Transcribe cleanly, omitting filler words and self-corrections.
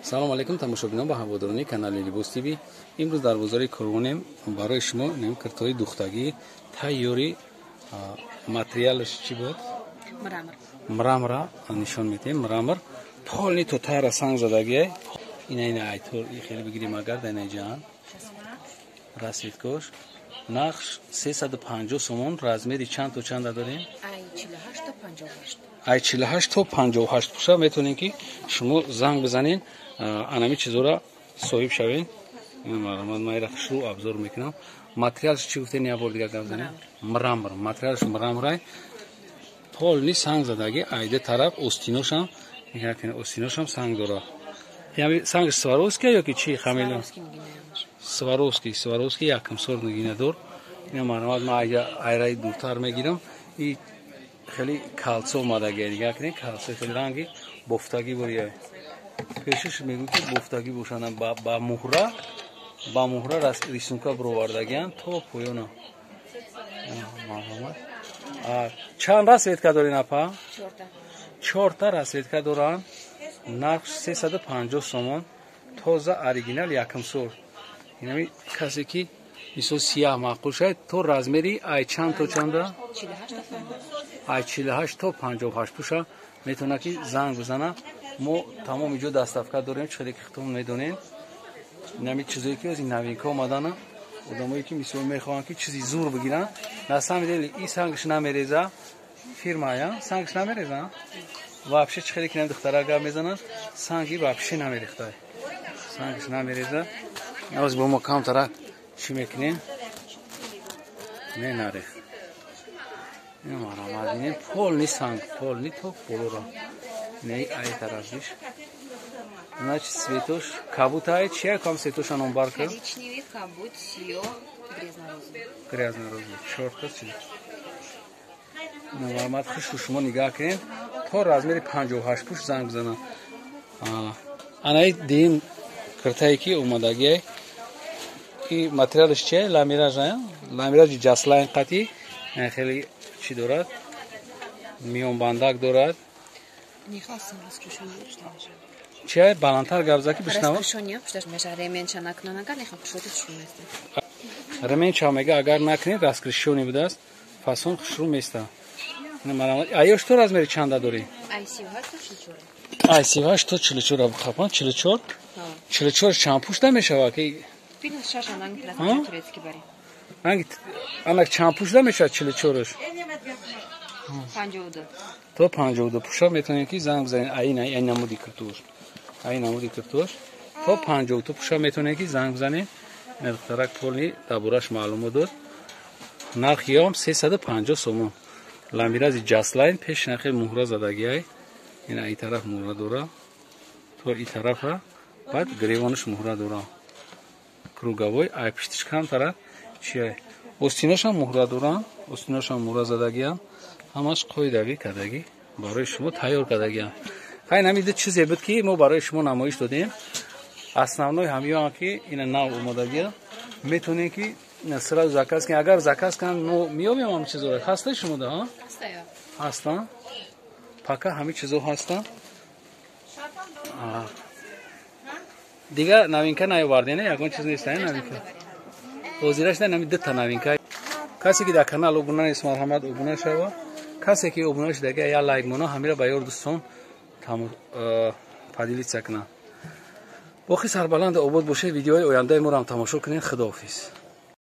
салом алейкум тамошобинон ба ҳаводорони канали Libos TV. имрӯз дар бозори Коргонем барои шумо картои духтагӣ тайёри материалаш чӣ буд? Мрамора нишон медиҳем. Мрамор полни то тайра санг задагӣ. Ина айтор хеле бигирим агар дар инҷан. Расветкош. Нақш 350 сомон. Размери чанд то чанд дорем? Ай 48 то 58. Ай 48 то 58 боша метонем ки шумо занг бизанен анами чизора соҳиб шавен. Майра шуру обзор мекунам. Материалш чӣ гуфтен я бор дигар гавзанем? Мрамор. Материалш мраморай. Полни санг задагӣ айда тараф остиношам, якин остиношам санг дора. Ями сангш Сваровский ё ки чӣ хамелон? Сваровский якам сор нагинадор. Ина марамад ма айраи дуртар мегирам. И хеле калцо омадаги якин калцо хеле ранги бофтагӣ бория. Пешаш мегӯям ки бофтагӣ бошанд ба муҳра рисунка бировардагиан то поёна. Чанд расветка дорин апа? 4 та расветка доран. Нарх 350 сомон. Тоза оригинал якам сор. Инами касе ки мисол сияҳ маъқул шаyd то размери ай чанд то чанда? 48 то 58 буша метавона ки занг бизана. Мо тамоми ҷо даставка дорем, чхеле ки худтон медонем. Инами чизое ки аз ин новинка омадана. Одамое ки мисол мехоҳанд ки чизи зур бигиранд. На самом деле и сангш намереза. Фирмая сангш намереза. Вообще чхеле ки духтара гап мезананд, санги вообще намерехтай. Сангш намереза. Аз бо мо камтара чӣ мекунем? Не нарех. Ин марамадинем полни санг, полни то полора. Не ай тарафиш. Значит, цветош кабутай, чья ком цветош анон барка? Коричневый кабут, сиё, грязно-розовый. Грязно-розовый. Чёрта чӣ? Марамад хушу шумо нигоҳ кунед. То размери 58 пуш занг бизана. Анаи дим картае ки омадагиай. И материалш чия? Ламираж, ламираж ҷаслайн қати. Хеле чӣ дорад? Миёнбандак дорад. Нехостам раскрушёние штанаш. Чия баландтар гавзаки бишнава? Раскрушёние шташ меша ременча накнанага нехам пушоти шуместа. Ременча мега агар накнед раскрушёни будааст. Фасон хушру места. Айё што размери чанда дори? Ай 38 то 44. Ай 38 то 44 бхапан 44? 44 чанд пуш намешава ки? Бин шашан анги трасман турецки бари. Анги анак чанд пуш намешава 44-ш? 52. То 52 пуша метонем ки занг бизанем ай намуди картош. Ай намуди картош. То 52 пуша метонем ки занг бизанем. Нерхтарак полни дабураш маълумот дод. Нарх ём 350 сомон. Ламирази ҷаслайн пеш нахел муҳра задагиай. Ин ай тараф муҳра дора. То и тарафа баъд гревонаш муҳра дора. Круговой ай пиштишкам тараф чиай? Остиношам муҳра доран. Остиношам муҳра задагиан. Ҳамаш қоидави кадаги барои шумо тайёр кадагиан. Хай намида чизе буд ки мо барои шумо намоиш додем. Основной ҳамён ки ина нав омадагия. Метонем ки сразу заказ кунем. Агар заказ кунам мо меёбем ҳам чизора. Ҳастай шумо да? Ҳастая. Ҳаста? Пака ҳами чизо ҳаста? Дига новинка наёвардем, ягон чиз нест новинка. Ҳозираш да нами дута новинка. Касе ки дар канал обуна нест, марҳамат обуна шава. Касе ки обуна шудаги я лайк мона ҳамира ба ёр дӯстон падилица кунанд. Бохи сарбаланд обод бошед. Видеои ояндаи моро ҳам тамошо кунед. Худоҳофиз.